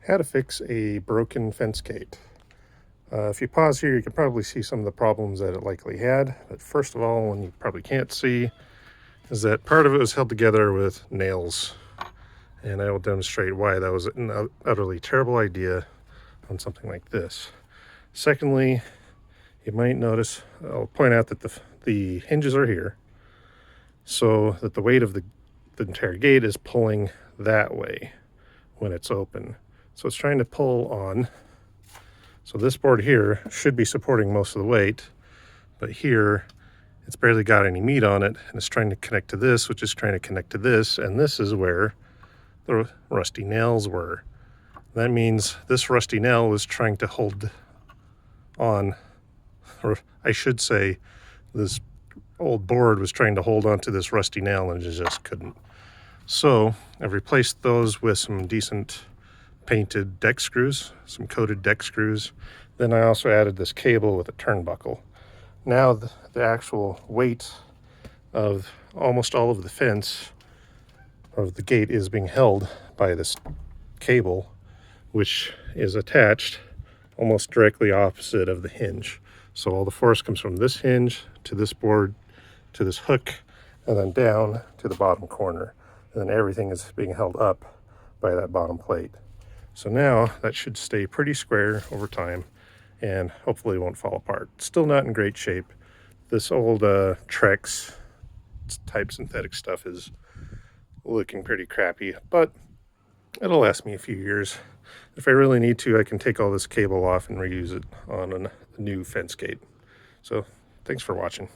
How to fix a broken fence gate. If you pause here, you can probably see some of the problems that it likely had. But first of all, one you probably can't see is that part of it was held together with nails. And I will demonstrate why that was an utterly terrible idea on something like this. Secondly, you might notice, I'll point out that the hinges are here, so that the weight of the entire gate is pulling that way when it's open. So it's trying to pull on. So this board here should be supporting most of the weight, but here it's barely got any meat on it, and it's trying to connect to this, which is trying to connect to this, and this is where the rusty nails were. That means this rusty nail was trying to hold on, or I should say this old board was trying to hold on to this rusty nail and it just couldn't. So I've replaced those with some decent painted deck screws, some coated deck screws. Then I also added this cable with a turnbuckle. Now the actual weight of almost all of the fence of the gate is being held by this cable, which is attached almost directly opposite of the hinge. So all the force comes from this hinge to this board to this hook and then down to the bottom corner. And then everything is being held up by that bottom plate. So now that should stay pretty square over time and hopefully won't fall apart. Still not in great shape. This old Trex type synthetic stuff is looking pretty crappy, but it'll last me a few years. If I really need to, I can take all this cable off and reuse it on a new fence gate. So thanks for watching.